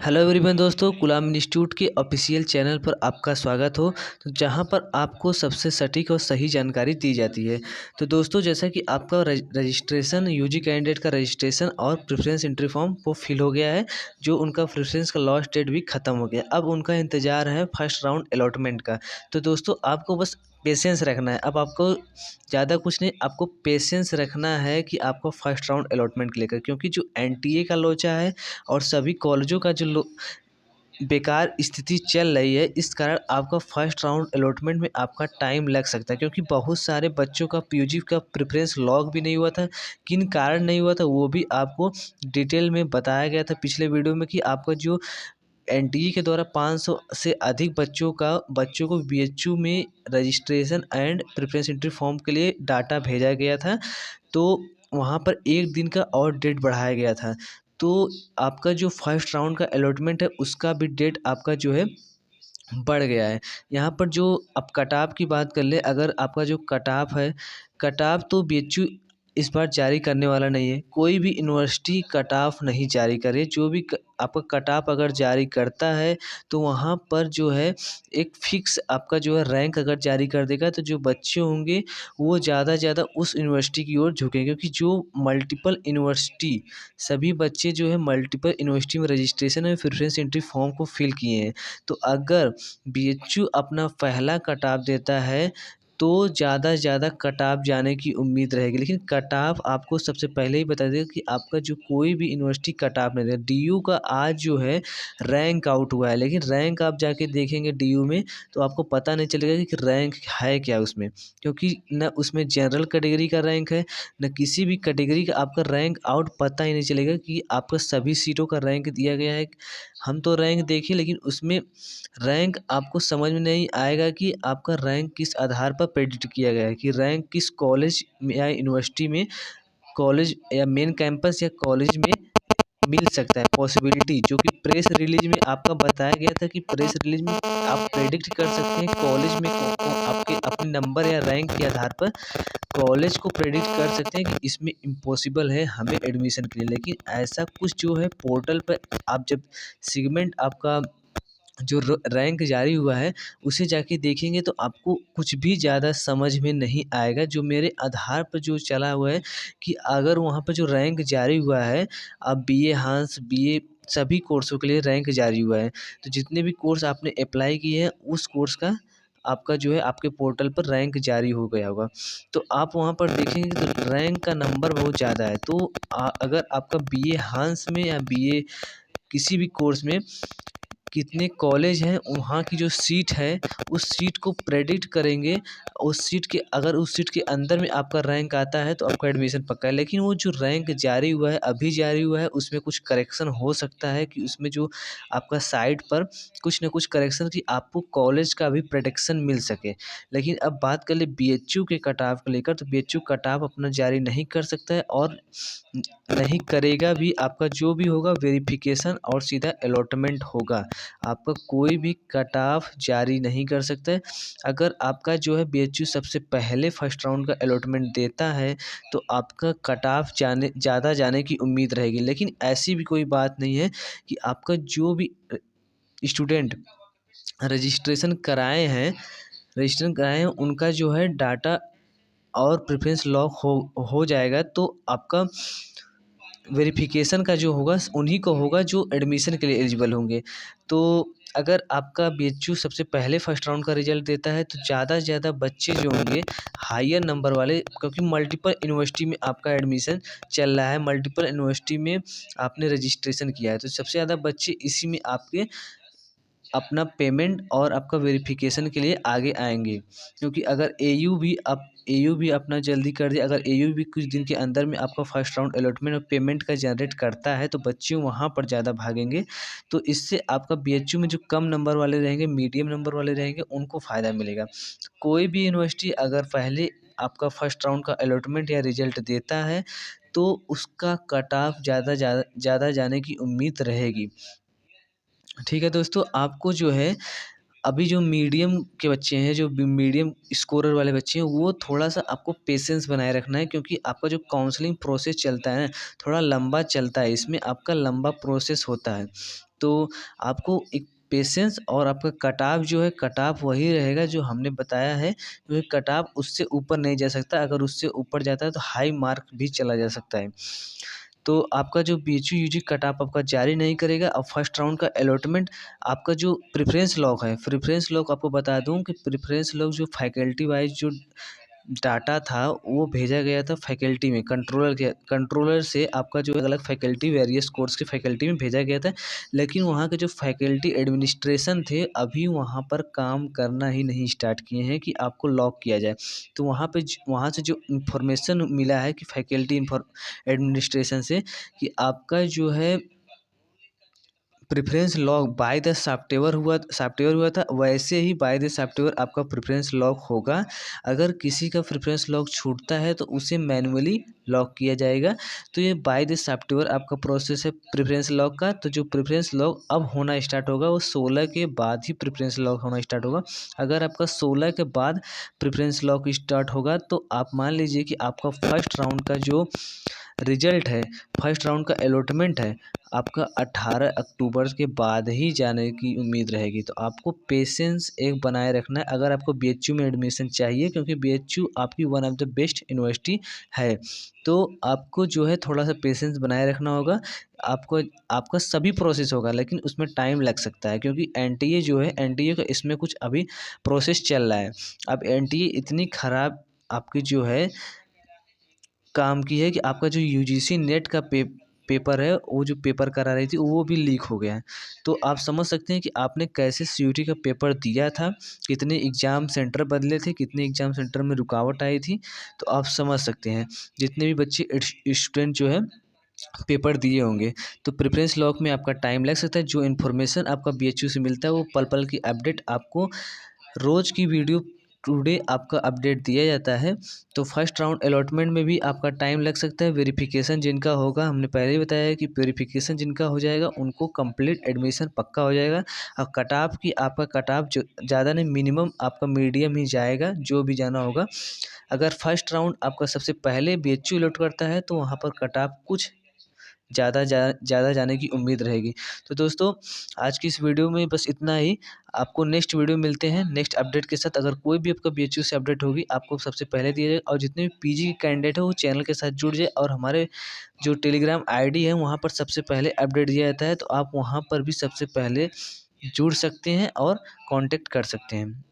Hello everyone दोस्तों, गुलाम institute के official channel पर आपका स्वागत हो। तो जहां पर आपको सबसे सटीक और सही जानकारी दी जाती है। तो दोस्तों, जैसा कि आपका रजिस्ट्रेशन यूजी कैंडिडेट का रजिस्ट्रेशन और प्रेफरेंस एंट्री फॉर्म वो फिल हो गया है। जो उनका प्रेफरेंस का लास्ट डेट भी ख़त्म हो गया। अब उनका इंतज़ार है फर्स्ट राउंड अलॉटमेंट का। तो दोस्तों, आपको बस पेशेंस रखना है। अब आपको ज़्यादा कुछ नहीं, आपको पेशेंस रखना है कि आपको फर्स्ट राउंड अलॉटमेंट के लेकर, क्योंकि जो एनटीए का लोचा है और सभी कॉलेजों का जो बेकार स्थिति चल रही है, इस कारण आपका फर्स्ट राउंड अलॉटमेंट में आपका टाइम लग सकता है। क्योंकि बहुत सारे बच्चों का पीयूजी का प्रेफरेंस लॉक भी नहीं हुआ था। किन कारण नहीं हुआ था वो भी आपको डिटेल में बताया गया था पिछले वीडियो में, कि आपका जो एनटीए के द्वारा 500 से अधिक बच्चों को बीएचयू में registration and preference entry form के लिए डाटा भेजा गया था। तो वहाँ पर एक दिन का और डेट बढ़ाया गया था। तो आपका जो फर्स्ट राउंड का अलॉटमेंट है उसका भी डेट आपका जो है बढ़ गया है। यहाँ पर जो अब कट ऑफ की बात कर ले, अगर आपका जो कट ऑफ है, कट ऑफ तो बीएचयू इस बार जारी करने वाला नहीं है। कोई भी यूनिवर्सिटी कट ऑफ नहीं जारी करे। जो भी आपका कट ऑफ अगर जारी करता है तो वहाँ पर जो है एक फिक्स आपका जो है रैंक अगर जारी कर देगा, तो जो बच्चे होंगे वो ज़्यादा से ज़्यादा उस यूनिवर्सिटी की ओर झुकेंगे। क्योंकि जो मल्टीपल यूनिवर्सिटी, सभी बच्चे जो है मल्टीपल यूनिवर्सिटी में रजिस्ट्रेशन और प्रेफरेंस एंट्री फॉर्म को फिल किए हैं। तो अगर बीएचयू अपना पहला कट ऑफ देता है तो ज़्यादा से ज़्यादा कट ऑफ जाने की उम्मीद रहेगी। लेकिन कट ऑफ आपको सबसे पहले ही बता देगा कि आपका जो कोई भी यूनिवर्सिटी कट ऑफ नहीं देगा। डीयू का आज जो है रैंक आउट हुआ है, लेकिन रैंक आप जाके देखेंगे डीयू में तो आपको पता नहीं चलेगा कि रैंक है क्या उसमें। क्योंकि न उसमें जनरल कैटेगरी का रैंक है, न किसी भी कैटेगरी का आपका रैंक आउट पता ही नहीं चलेगा कि आपका सभी सीटों का रैंक दिया गया है। हम तो रैंक देखे, लेकिन उसमें रैंक आपको समझ में नहीं आएगा कि आपका रैंक किस आधार पर प्रेडिक्ट किया गया है, कि रैंक किस कॉलेज में या यूनिवर्सिटी में, कॉलेज या मेन कैंपस या कॉलेज में मिल सकता है। पॉसिबिलिटी जो कि प्रेस रिलीज में आपका बताया गया था, कि प्रेस रिलीज में आप प्रेडिक्ट कर सकते हैं कॉलेज में आपके अपने नंबर या रैंक के आधार पर कॉलेज को प्रेडिक्ट कर सकते हैं कि इसमें इम्पॉसिबल है हमें एडमिशन के लिए। लेकिन ऐसा कुछ जो है पोर्टल पर आप जब सेगमेंट आपका जो रैंक जारी हुआ है उसे जाके देखेंगे तो आपको कुछ भी ज़्यादा समझ में नहीं आएगा। जो मेरे आधार पर जो चला हुआ है, कि अगर वहाँ पर जो रैंक जारी हुआ है, अब बीए हॉनर्स बीए सभी कोर्सों के लिए रैंक जारी हुआ है। तो जितने भी कोर्स आपने अप्लाई किए हैं उस कोर्स का आपका जो है आपके पोर्टल पर रैंक जारी हो गया होगा। तो आप वहाँ पर देखेंगे तो रैंक का नंबर बहुत ज़्यादा है। तो अगर आपका बीए हॉनर्स में या बीए किसी भी कोर्स में कितने कॉलेज हैं, वहाँ की जो सीट है उस सीट को प्रेडिक्ट करेंगे। उस सीट के अगर उस सीट के अंदर में आपका रैंक आता है तो आपका एडमिशन पक्का है। लेकिन वो जो रैंक जारी हुआ है, अभी जारी हुआ है, उसमें कुछ करेक्शन हो सकता है, कि उसमें जो आपका साइट पर कुछ ना कुछ करेक्शन, कि आपको कॉलेज का भी प्रोटेक्शन मिल सके। लेकिन अब बात कर ले बीएचयू के कट ऑफ को लेकर, तो बीएचयू कट ऑफ अपना जारी नहीं कर सकता है और नहीं करेगा भी। आपका जो भी होगा वेरिफिकेशन और सीधा अलॉटमेंट होगा। आपका कोई भी कट ऑफ जारी नहीं कर सकता है। अगर आपका जो है बीएचयू सबसे पहले फर्स्ट राउंड का अलॉटमेंट देता है तो आपका कट ऑफ ज़्यादा जाने की उम्मीद रहेगी। लेकिन ऐसी भी कोई बात नहीं है, कि आपका जो भी स्टूडेंट रजिस्ट्रेशन कराए हैं उनका जो है डाटा और प्रेफरेंस लॉक हो जाएगा। तो आपका वेरिफिकेशन का जो होगा उन्हीं को होगा जो एडमिशन के लिए एलिजिबल होंगे। तो अगर आपका बीएचयू सबसे पहले फर्स्ट राउंड का रिजल्ट देता है तो ज़्यादा से ज़्यादा बच्चे जो होंगे हायर नंबर वाले, क्योंकि मल्टीपल यूनिवर्सिटी में आपका एडमिशन चल रहा है, मल्टीपल यूनिवर्सिटी में आपने रजिस्ट्रेशन किया है, तो सबसे ज़्यादा बच्चे इसी में आपके अपना पेमेंट और आपका वेरिफिकेशन के लिए आगे आएंगे। क्योंकि अगर एयू भी अपना जल्दी कर दे, अगर एयू भी कुछ दिन के अंदर में आपका फर्स्ट राउंड अलॉटमेंट और पेमेंट का जनरेट करता है तो बच्चे वहाँ पर ज़्यादा भागेंगे। तो इससे आपका बीएचयू में जो कम नंबर वाले रहेंगे, मीडियम नंबर वाले रहेंगे, उनको फ़ायदा मिलेगा। कोई भी यूनिवर्सिटी अगर पहले आपका फर्स्ट राउंड का अलॉटमेंट या रिजल्ट देता है तो उसका कट ऑफ ज़्यादा जाने की उम्मीद रहेगी। ठीक है दोस्तों, आपको जो है अभी जो मीडियम के बच्चे हैं, जो मीडियम स्कोरर वाले बच्चे हैं, वो थोड़ा-सा आपको पेशेंस बनाए रखना है, क्योंकि आपका जो काउंसलिंग प्रोसेस चलता है ना, थोड़ा लंबा चलता है। इसमें आपका लंबा प्रोसेस होता है। तो आपको एक पेशेंस और आपका कट ऑफ जो है, कट ऑफ वही रहेगा जो हमने बताया है, क्योंकि कट ऑफ उससे ऊपर नहीं जा सकता। अगर उससे ऊपर जाता है तो हाई मार्क भी चला जा सकता है। तो आपका जो बीएचयू यूजी कट ऑफ आपका जारी नहीं करेगा। और फर्स्ट राउंड का अलॉटमेंट, आपका जो प्रेफ़रेंस लॉक है, प्रेफ़रेंस लॉक आपको बता दूँ कि प्रेफ़रेंस लॉक जो फैकल्टी वाइज़ जो डाटा था, वो भेजा गया था फैकल्टी में, कंट्रोलर से आपका जो अलग फैकल्टी, वेरियस कोर्स के फैकल्टी में भेजा गया था। लेकिन वहाँ के जो फैकल्टी एडमिनिस्ट्रेशन थे, अभी वहाँ पर काम करना ही नहीं स्टार्ट किए हैं कि आपको लॉक किया जाए। तो वहाँ से जो इन्फॉर्मेशन मिला है कि फैकल्टी एडमिनिस्ट्रेशन से, कि आपका जो है preference lock by the software हुआ था, वैसे ही बाय द सॉफ्टवेयर आपका प्रेफ़रेंस लॉक होगा। अगर किसी का प्रेफ़रेंस लॉक छूटता है तो उसे मैनुअली लॉक किया जाएगा। तो ये बाय द सॉफ्टवेयर आपका प्रोसेस है प्रेफ़रेंस लॉक का। तो जो प्रेफ़रेंस लॉक अब होना स्टार्ट होगा, वो 16 के बाद ही प्रेफ़रेंस लॉक होना स्टार्ट होगा। अगर आपका 16 के बाद प्रेफ़रेंस लॉक स्टार्ट होगा, तो आप मान लीजिए कि आपका फर्स्ट राउंड का जो रिजल्ट है, फर्स्ट राउंड का अलॉटमेंट है, आपका 18 अक्टूबर के बाद ही जाने की उम्मीद रहेगी। तो आपको पेशेंस एक बनाए रखना है अगर आपको बीएचयू में एडमिशन चाहिए, क्योंकि बीएचयू आपकी one of the best university है। तो आपको जो है थोड़ा-सा पेशेंस बनाए रखना होगा। आपको आपका सभी प्रोसेस होगा, लेकिन उसमें टाइम लग सकता है, क्योंकि एनटीए जो है, एनटीए का इसमें कुछ अभी प्रोसेस चल रहा है। अब एनटीए इतनी ख़राब आपकी जो है काम की है कि आपका जो यूजीसी नेट का पेपर है, वो जो पेपर करा रही थी, वो भी लीक हो गया है। तो आप समझ सकते हैं कि आपने कैसे सीयूईटी का पेपर दिया था, कितने एग्ज़ाम सेंटर बदले थे, कितने एग्ज़ाम सेंटर में रुकावट आई थी। तो आप समझ सकते हैं, जितने भी बच्चे स्टूडेंट जो है पेपर दिए होंगे। तो प्रेफ़रेंस लॉक में आपका टाइम लग सकता है। जो इन्फॉर्मेशन आपका बीएचयू से मिलता है, वो पल-पल की अपडेट आपको रोज़ की वीडियो टुडे आपका अपडेट दिया जाता है। तो फर्स्ट राउंड अलॉटमेंट में भी आपका टाइम लग सकता है। वेरिफ़िकेशन जिनका होगा, हमने पहले ही बताया है कि वेरिफ़िकेशन जिनका हो जाएगा, उनको कंप्लीट एडमिशन पक्का हो जाएगा। और कट ऑफ की आपका कट ऑफ जो ज़्यादा नहीं, मिनिमम आपका मीडियम ही जाएगा, जो भी जाना होगा। अगर फर्स्ट राउंड आपका सबसे पहले बीएचयू अलॉट करता है, तो वहाँ पर कट ऑफ कुछ ज़्यादा जाने की उम्मीद रहेगी। तो दोस्तों, आज की इस वीडियो में बस इतना ही। आपको नेक्स्ट वीडियो मिलते हैं नेक्स्ट अपडेट के साथ। अगर कोई भी आपका बीएचयू से अपडेट होगी, आपको सबसे पहले दिया जाएगा। और जितने भी पीजी के कैंडिडेट हैं, वो चैनल के साथ जुड़ जाए, और हमारे जो टेलीग्राम आईडी है, वहाँ पर सबसे पहले अपडेट दिया जाता है। तो आप वहाँ पर भी सबसे पहले जुड़ सकते हैं और कॉन्टैक्ट कर सकते हैं।